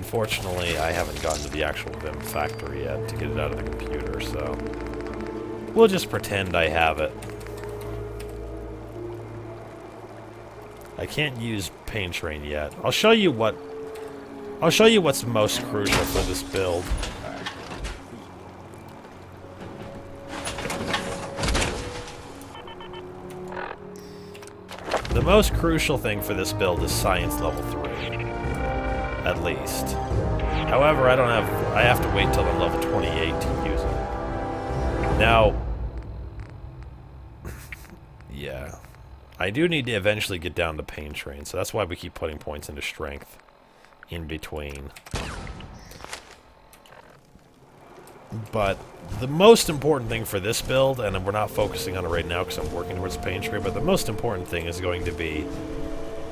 unfortunately, I haven't gotten to the actual Vim factory yet to get it out of the computer, so we'll just pretend I have it. I can't use Pain Train yet. I'll show you what's most crucial for this build. The most crucial thing for this build is Science level 3. At least. However, I have to wait till I'm level 28 to use it. Now, yeah. I do need to eventually get down to Pain Train, so that's why we keep putting points into Strength in between. But the most important thing for this build, and we're not focusing on it right now because I'm working towards Pain Train, but the most important thing is going to be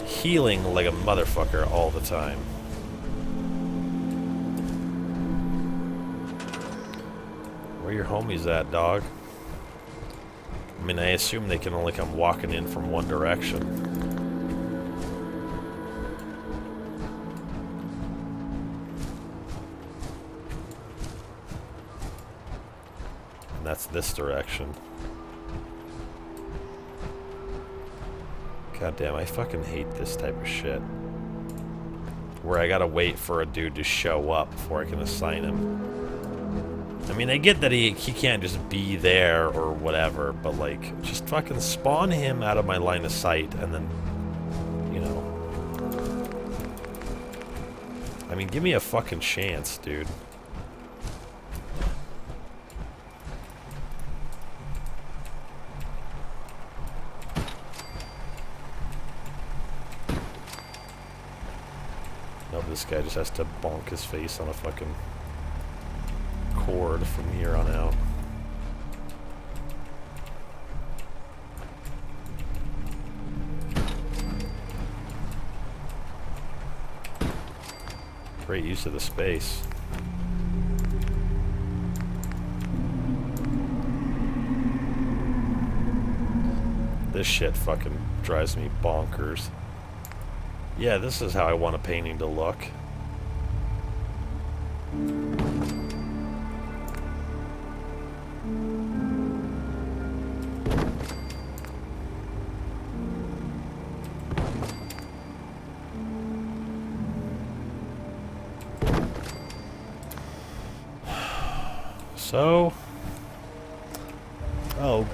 healing like a motherfucker all the time. Where your homies at, dog? I mean, I assume they can only come walking in from one direction. And that's this direction. God damn, I fucking hate this type of shit. Where I gotta wait for a dude to show up before I can assign him. I mean, I get that he can't just be there or whatever, but, like, just fucking spawn him out of my line of sight and then, you know. I mean, give me a fucking chance, dude. No, this guy just has to bonk his face on a fucking cord from here on out. Great use of the space. This shit fucking drives me bonkers. Yeah, this is how I want a painting to look. So, oh,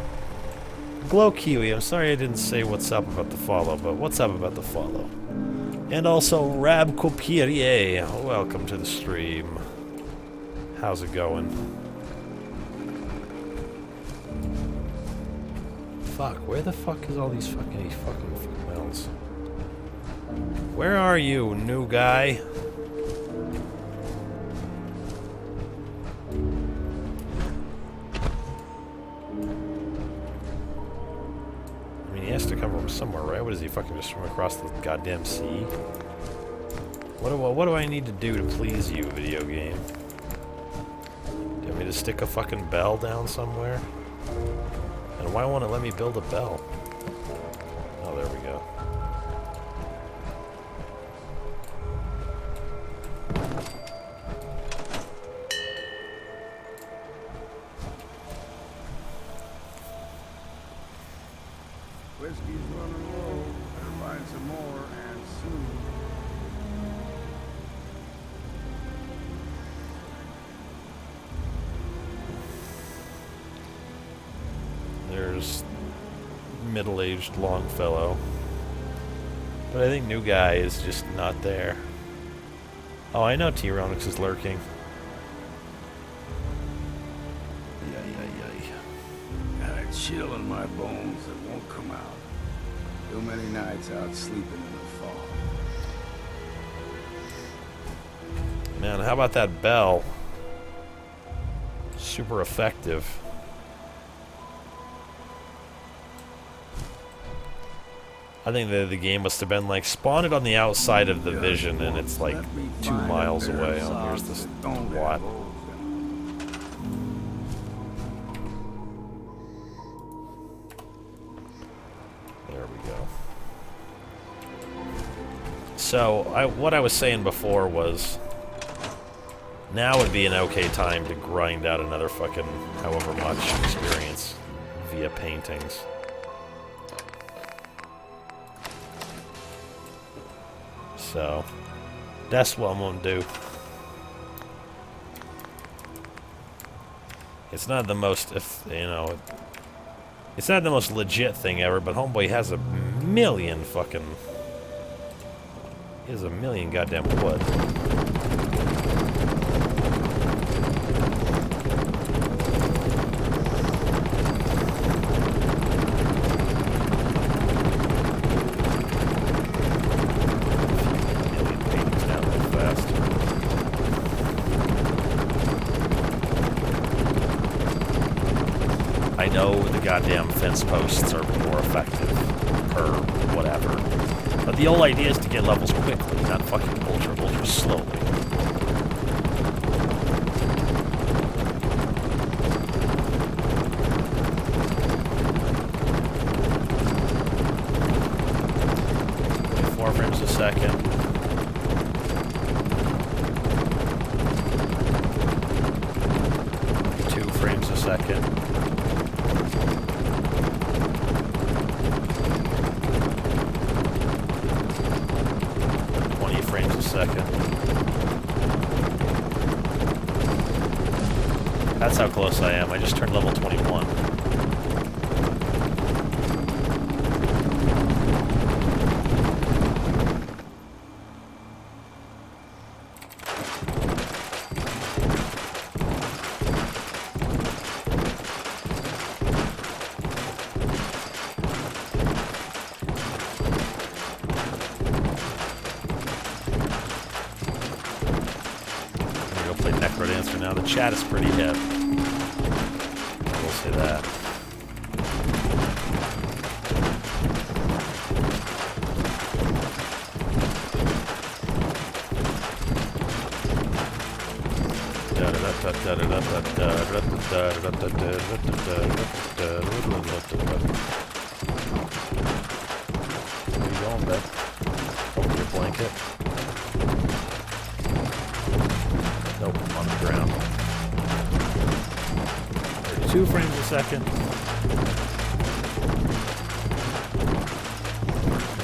Glow Kiwi, I'm sorry I didn't say what's up about the follow, but what's up about the follow? And also, Rab Copierier, welcome to the stream. How's it going? Fuck, where the fuck is all these fucking wells? Where are you, new guy? To come from somewhere, right? What is he fucking just from across the goddamn sea? What do I need to do to please you, video game? Do you want me to stick a fucking bell down somewhere? And why won't it let me build a bell? Oh, there we go. Whiskey's running low. Better find some more, and soon. There's middle-aged Longfellow. But I think new guy is just not there. Oh, I know T-Ronix is lurking. Got a chill in my bones that won't come out. Too many nights out sleeping in the fog. Man, how about that bell? Super effective. I think the game must have been like, spawn it on the outside of the vision, and it's like 2 miles away. Oh, here's this twat. There we go. So, what I was saying before was, Now would be an okay time to grind out another fucking however much experience via paintings. So, that's what I'm gonna do. It's not the most, it's not the most legit thing ever, but Homeboy has a million fucking... He has a million goddamn wood. I know the goddamn fence posts are more effective, per whatever. But the whole idea is to get levels quickly, not fucking ultra slowly. Four frames a second. Frames a second. 20 frames a second. That's how close I am. I just turned level 21. Necrodancer now. The chat is pretty hip. I will say that. Where you going, babe? Over your blanket. Nope, on the ground. 32 frames a second.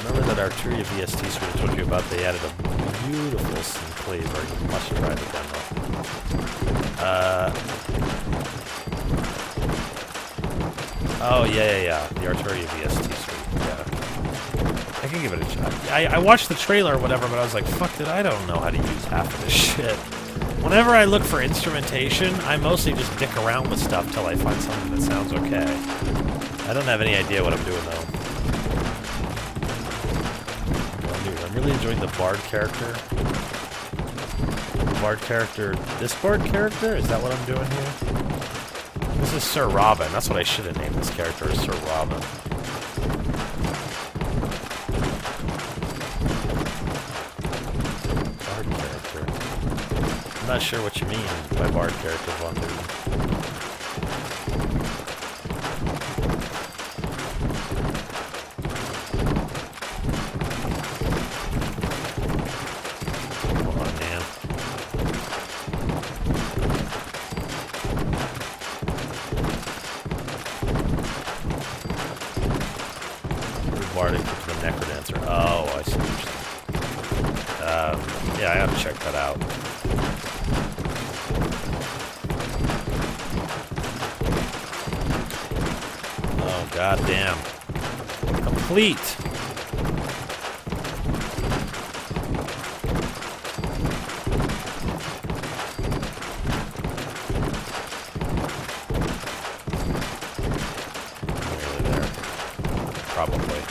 Remember that Arturia VST suite I told you about? They added a beautiful synclave, or you must try the demo. Oh, yeah. The Arturia VST suite, yeah. I can give it a shot. I watched the trailer or whatever, but I was like, fuck it, I don't know how to use half of this shit. Whenever I look for instrumentation, I mostly just dick around with stuff till I find something that sounds okay. I don't have any idea what I'm doing, though. Dude, I'm really enjoying the Bard character. Bard character... This Bard character? Is that what I'm doing here? This is Sir Robin. That's what I should have named this character, is Sir Robin. Bard character. I'm not sure what you mean by Bard character, Von Newton. Come on, man. Barding to the Necrodancer. Oh, I see what you're saying. Yeah, I have to check that out. God damn. Complete. Nearly there. Probably.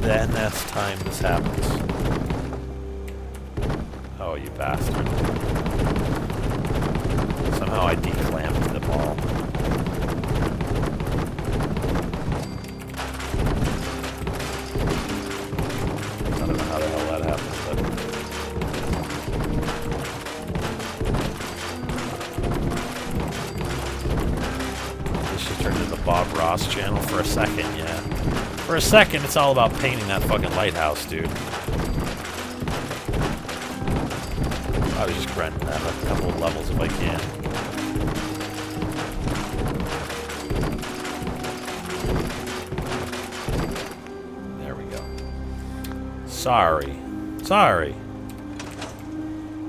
Then that's time this happens. Oh, you bastard. Somehow I declamped the ball. I don't know how the hell that happened, but... turned into the Bob Ross channel for a second, yeah. For a second, it's all about painting that fucking lighthouse, dude. I was just grinding that a couple of levels if I can. There we go. Sorry. Sorry.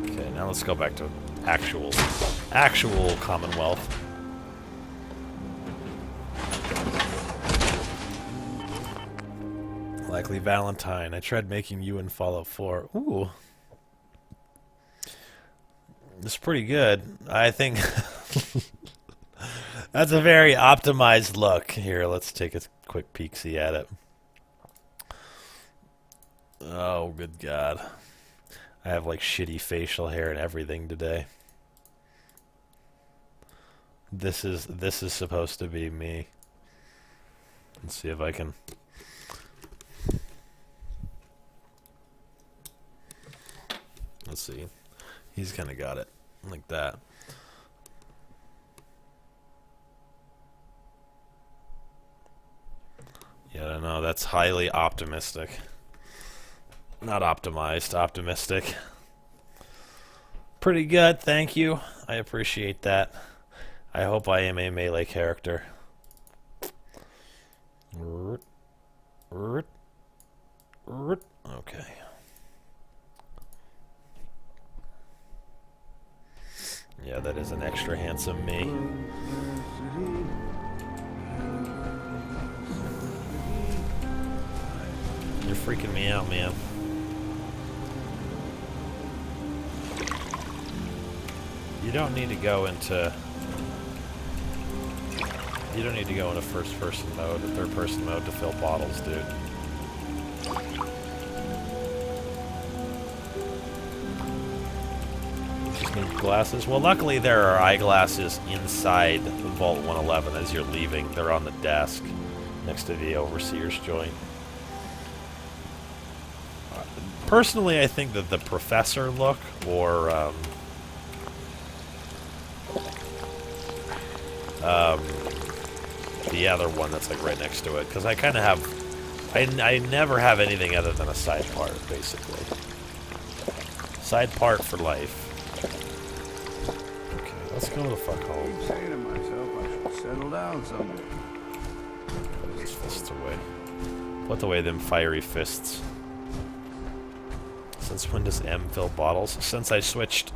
Okay, now let's go back to actual Commonwealth. Likely Valentine. I tried making you in Fallout 4. Ooh. It's pretty good. I think that's a very optimized look. Here, let's take a quick peek-see at it. Oh, good God. I have like shitty facial hair and everything today. This is supposed to be me. Let's see if I can. Let's see. He's kind of got it like that. Yeah, I don't know. That's highly optimistic. Not optimized, optimistic. Pretty good, thank you. I appreciate that. I hope I am a melee character. Okay. Yeah, that is an extra handsome me. You're freaking me out, man. You don't need to go into... You don't need to go into first-person mode or third-person mode to fill bottles, dude. Just need glasses. Well, luckily there are eyeglasses inside Vault 111 as you're leaving. They're on the desk next to the overseer's joint. Personally, I think that the professor look, or the other one that's like right next to it, because I kind of have, I never have anything other than a side part, basically. Side part for life. Okay, let's go the fuck home. I'm saying to myself, I should settle down somewhere. Put those fists away. Put away them fiery fists. Since when does M fill bottles? Since I switched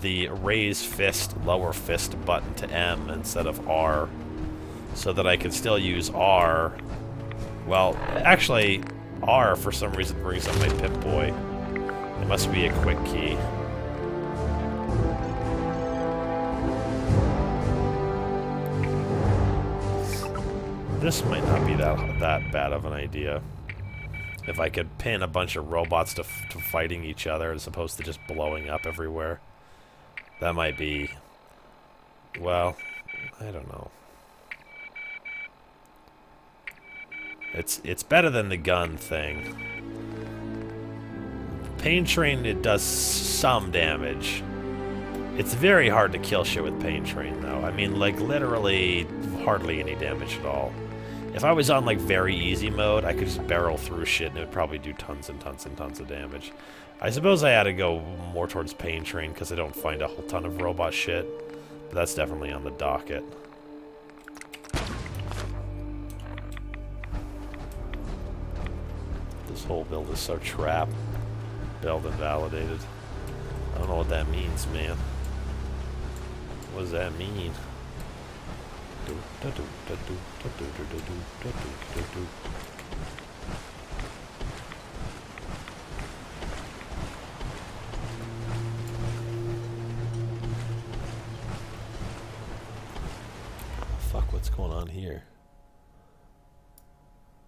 the raise fist, lower fist button to M instead of R, so that I can still use R. Well, actually, R for some reason brings up my Pip-Boy. It must be a quick key. This might not be that bad of an idea. If I could pin a bunch of robots to fighting each other as opposed to just blowing up everywhere. That might be... Well, I don't know. It's better than the gun thing. Pain Train, it does some damage. It's very hard to kill shit with Pain Train, though. I mean, like, literally hardly any damage at all. If I was on, like, very easy mode, I could just barrel through shit and it would probably do tons and tons and tons of damage. I suppose I had to go more towards Pain Train because I don't find a whole ton of robot shit. But that's definitely on the docket. This whole build is so trap. Build invalidated. I don't know what that means, man. What does that mean? Fuck, what's going on here?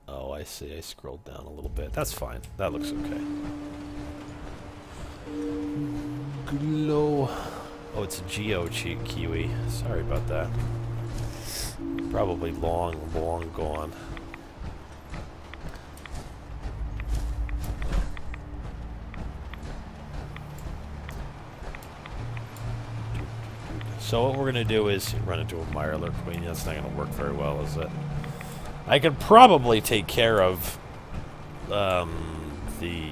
Oh, I see. I scrolled down a little bit. That's fine. That looks okay. Glow. Oh, it's a Geo Kiwi. Sorry about that. Probably long gone. So what we're going to do is run into a Mirelurk Queen. That's not going to work very well, is it? I could probably take care of the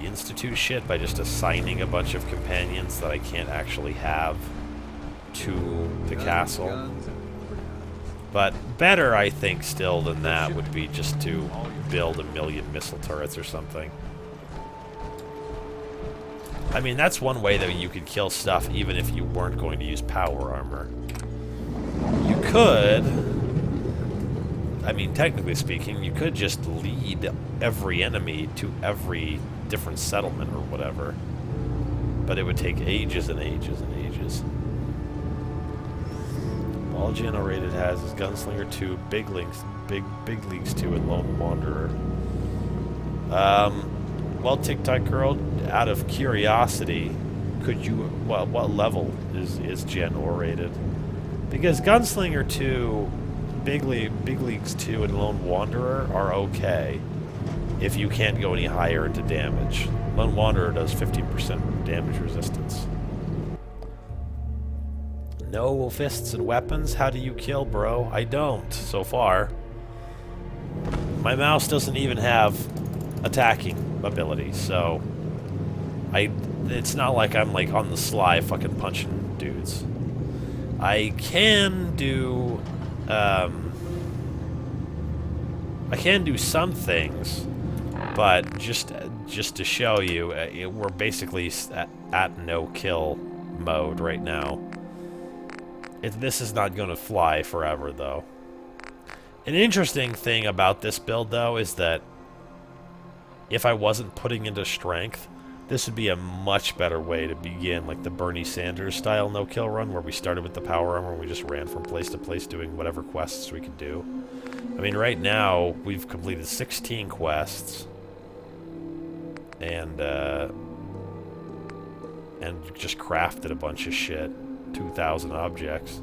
Institute shit by just assigning a bunch of companions that I can't actually have to the castle. But better, I think, still than that would be just to build 1,000,000 missile turrets or something. I mean, that's one way that you could kill stuff even if you weren't going to use power armor. You could... I mean, technically speaking, you could just lead every enemy to every different settlement or whatever. But it would take ages and ages and ages. All generated has is Gunslinger 2, Big Leagues 2, and Lone Wanderer. Well, TikTok Girl, out of curiosity, could you... what level is Gen orated? Because Gunslinger 2, Big Leagues 2, and Lone Wanderer are okay if you can't go any higher into damage. Lone Wanderer does 15% damage resistance. No fists and weapons? How do you kill, bro? I don't, so far. My mouse doesn't even have attacking ability, so... it's not like I'm, like, on the sly fucking punching dudes. I can do... I can do some things, but just to show you, we're basically at no-kill mode right now. This is not going to fly forever, though. An interesting thing about this build, though, is that if I wasn't putting into strength, this would be a much better way to begin, like the Bernie Sanders style no-kill run, where we started with the power armor and we just ran from place to place doing whatever quests we could do. I mean, right now, we've completed 16 quests, and just crafted a bunch of shit. 2,000 objects.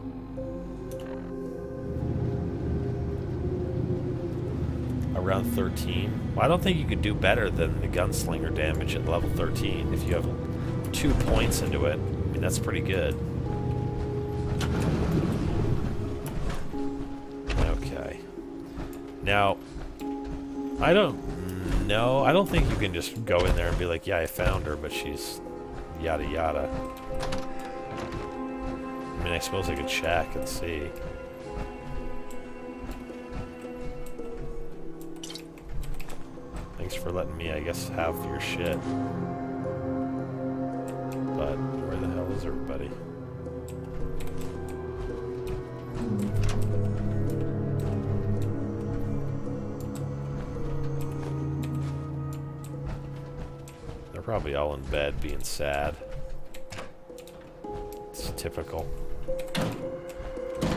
Around 13. Well, I don't think you could do better than the Gunslinger damage at level 13 if you have 2 points into it. I mean, that's pretty good. Okay. Now, I don't know. I don't think you can just go in there and be like, yeah, I found her, but she's yada yada. I mean, I suppose I could check and see. Thanks for letting me, I guess, have your shit. But where the hell is everybody? They're probably all in bed being sad. It's typical.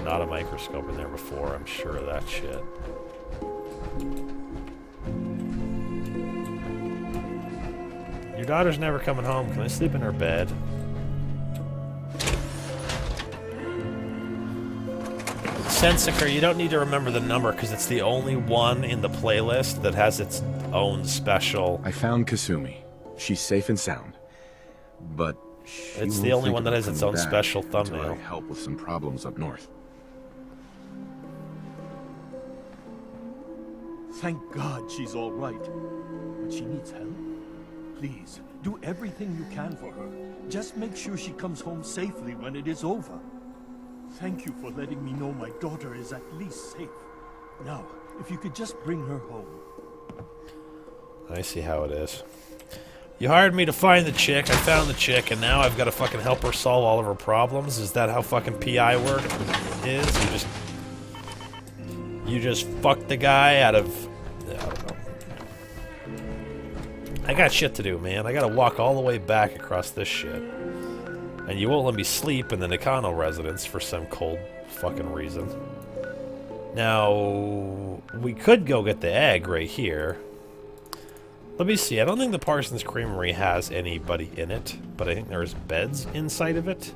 Not a microscope in there before, I'm sure of that shit. Your daughter's never coming home. Can I sleep in her bed? Sensiker, you don't need to remember the number because it's the only one in the playlist that has its own special... I found Kasumi. She's safe and sound. But it's the only one that has its own special thumbnail. I help with some problems up north. Thank God she's all right. But she needs help. Please, do everything you can for her. Just make sure she comes home safely when it is over. Thank you for letting me know my daughter is at least safe. Now, if you could just bring her home. I see how it is. You hired me to find the chick, I found the chick, and now I've got to fucking help her solve all of her problems? Is that how fucking PI work is? You just fuck the guy out of... I don't know. I got shit to do, man. I gotta walk all the way back across this shit. And you won't let me sleep in the Nakano residence for some cold fucking reason. Now, we could go get the egg right here. Let me see. I don't think the Parsons Creamery has anybody in it, but I think there's beds inside of it.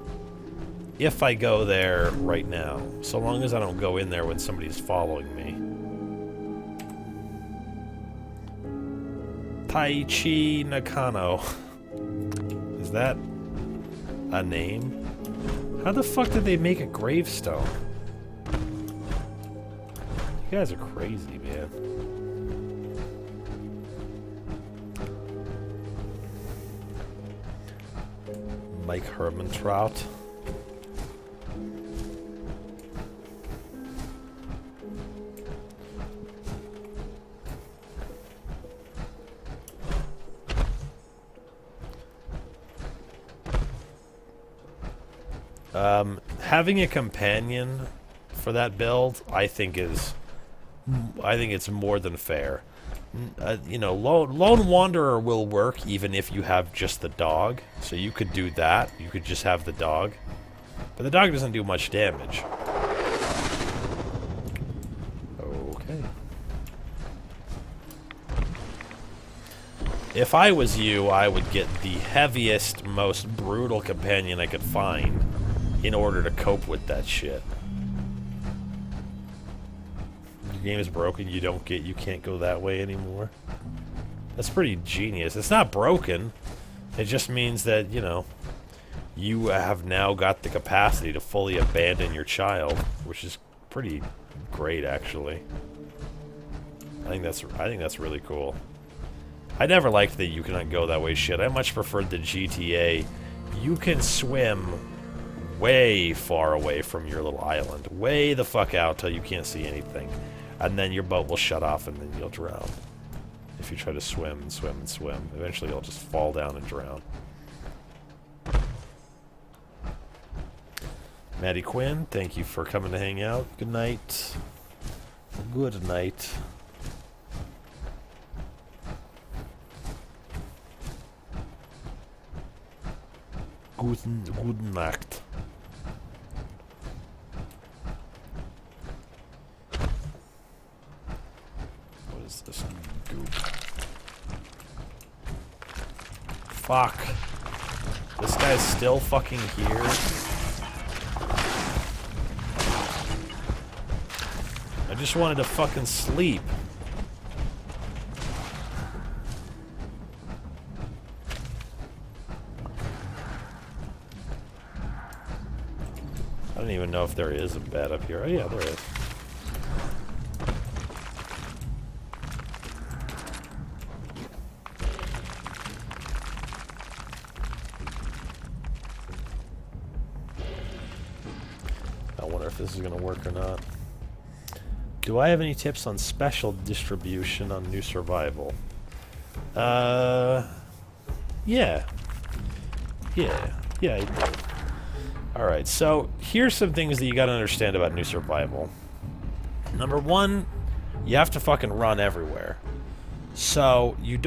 If I go there right now, so long as I don't go in there when somebody's following me. Taichi Nakano. Is that a name? How the fuck did they make a gravestone? You guys are crazy, man. Mike Hermantraut. Having a companion for that build, I think it's more than fair. You know, Lone Wanderer will work even if you have just the dog. So you could do that. You could just have the dog. But the dog doesn't do much damage. Okay. If I was you, I would get the heaviest, most brutal companion I could find in order to cope with that shit. Your game is broken, you can't go that way anymore. That's pretty genius. It's not broken. It just means that, you know, you have now got the capacity to fully abandon your child, which is pretty great, actually. I think that's really cool. I never liked that you cannot go that way shit. I much preferred the GTA. You can swim way far away from your little island. Way the fuck out till you can't see anything. And then your boat will shut off and then you'll drown. If you try to swim and swim and swim. Eventually you'll just fall down and drown. Maddie Quinn, thank you for coming to hang out. Good night. Good night. Guten Nacht. What is this goop? Fuck. This guy's still fucking here? I just wanted to fucking sleep. I don't even know if there is a bed up here. Oh yeah, there is. I wonder if this is going to work or not. Do I have any tips on special distribution on New Survival? Yeah. Yeah, I do. Alright, so here's some things that you gotta understand about New Survival. Number one, you have to fucking run everywhere. So you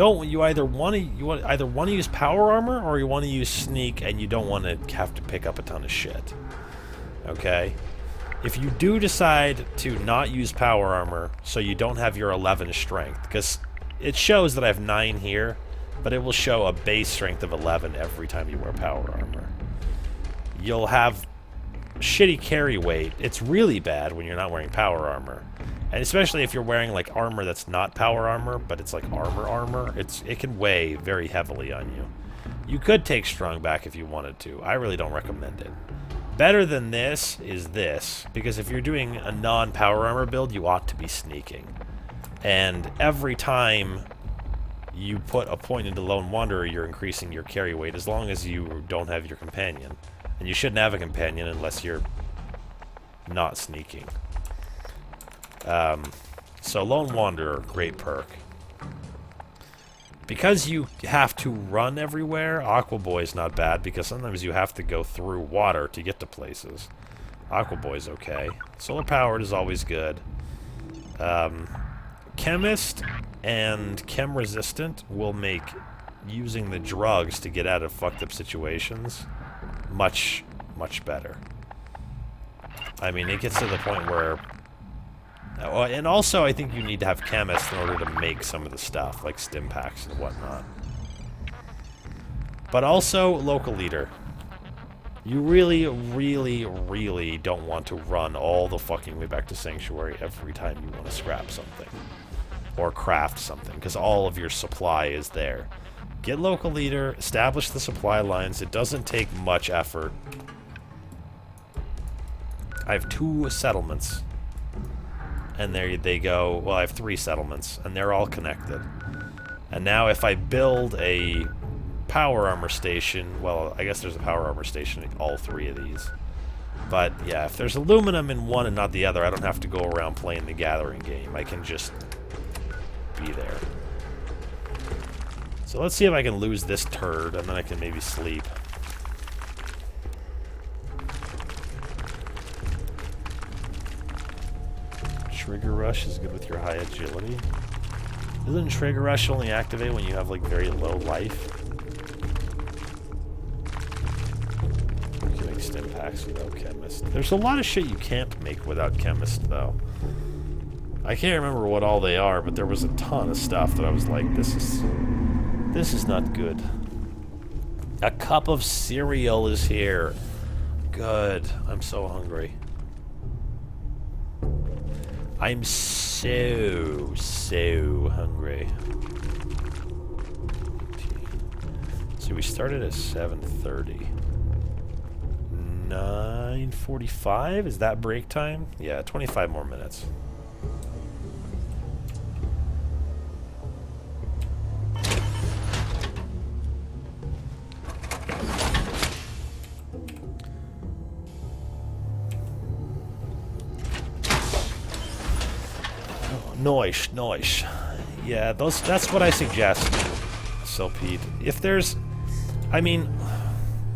either want to use power armor or you want to use sneak, and you don't want to have to pick up a ton of shit. Okay? If you do decide to not use power armor, so you don't have your 11 strength, because it shows that I have 9 here, but it will show a base strength of 11 every time you wear power armor. You'll have shitty carry weight. It's really bad when you're not wearing power armor. And especially if you're wearing like armor that's not power armor, but it's like armor, it can weigh very heavily on you. You could take strong back if you wanted to. I really don't recommend it. Better than this is this, because if you're doing a non-power armor build, you ought to be sneaking. And every time you put a point into Lone Wanderer, you're increasing your carry weight, as long as you don't have your companion. And you shouldn't have a companion unless you're not sneaking. So Lone Wanderer, great perk. Because you have to run everywhere, Aqua Boy's not bad, because sometimes you have to go through water to get to places. Aqua Boy's okay. Solar Powered is always good. Chemist and Chem Resistant will make using the drugs to get out of fucked up situations much, much better. I mean, it gets to the point where... and also, I think you need to have Chemist in order to make some of the stuff, like stim packs and whatnot. But also, Local Leader. You really, really, really don't want to run all the fucking way back to Sanctuary every time you want to scrap something. Or craft something, because all of your supply is there. Get Local Leader, establish the supply lines. It doesn't take much effort. I have 2 settlements. And there they go. Well, I have 3 settlements, and they're all connected. And now if I build a power armor station, well, I guess there's a power armor station in all 3 of these. But yeah, if there's aluminum in one and not the other, I don't have to go around playing the gathering game. I can just be there. So let's see if I can lose this turd, and then I can maybe sleep. Trigger Rush is good with your high agility. Doesn't Trigger Rush only activate when you have, like, very low life? You can make stim packs without Chemist. There's a lot of shit you can't make without Chemist, though. I can't remember what all they are, but there was a ton of stuff that I was like, this is not good. A cup of cereal is here. Good. I'm so hungry. I'm so hungry. So we started at 7:30. 9:45? Is that break time? Yeah, 25 more minutes. Noise, noise. Yeah, that's what I suggest, Silpede. If there's, I mean,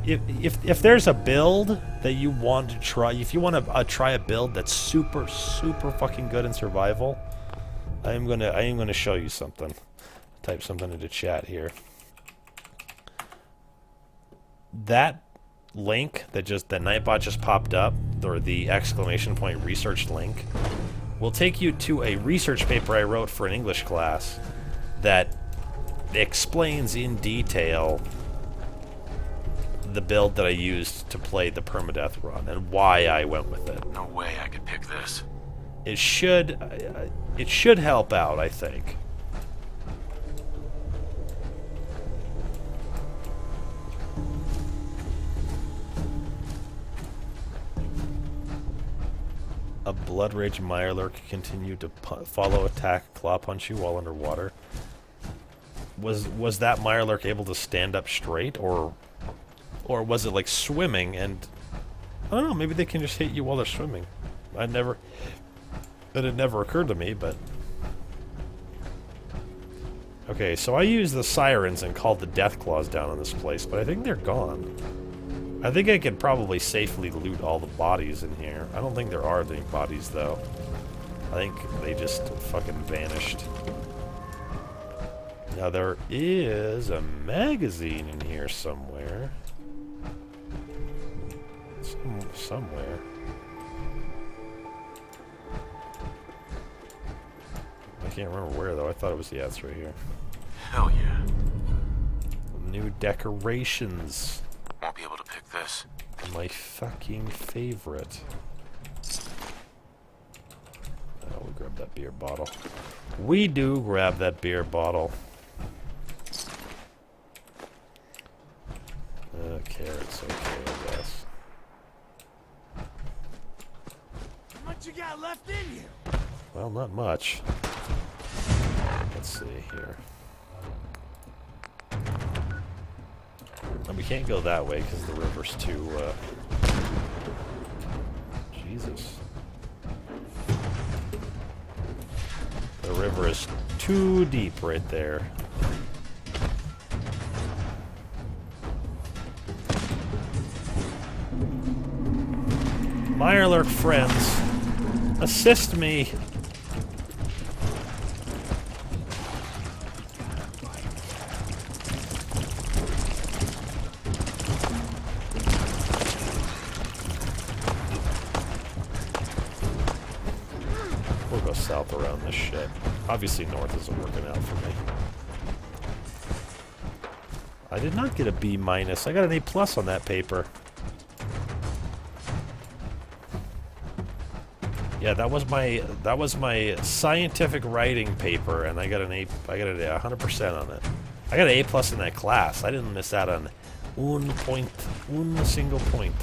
if there's a build that you want to try, if you want to try a build that's super fucking good in survival, I am gonna show you something. Type something into chat here. That link that Nightbot just popped up, or the exclamation point research link, will take you to a research paper I wrote for an English class that explains in detail the build that I used to play the permadeath run and why I went with it. No way I could pick this. It should help out, I think. A Blood Rage Mirelurk continued to follow, attack, claw punch you while underwater. Was that Mirelurk able to stand up straight, or was it like swimming and I don't know, maybe they can just hit you while they're swimming. It never occurred to me, but okay, so I used the sirens and called the death claws down on this place, but I think they're gone. I think I could probably safely loot all the bodies in here. I don't think there are any bodies, though. I think they just fucking vanished. Now, there is a magazine in here somewhere. Somewhere. I can't remember where, though. I thought it was, yeah, it's right here. Hell yeah. New decorations. Won't be able to pick this. My fucking favorite. Oh, we'll grab that beer bottle. We do grab that beer bottle. Carrots, okay, I guess. How much you got left in you? Well, not much. Let's see here. And we can't go that way because the river's too, Jesus. The river is too deep right there. Mirelurk friends, assist me. We'll go south around this shit. Obviously north isn't working out for me. I did not get a B-. I got an A+ on that paper. Yeah, that was my scientific writing paper, and I got an 100% on it. I got an A+ in that class. I didn't miss out on one single point.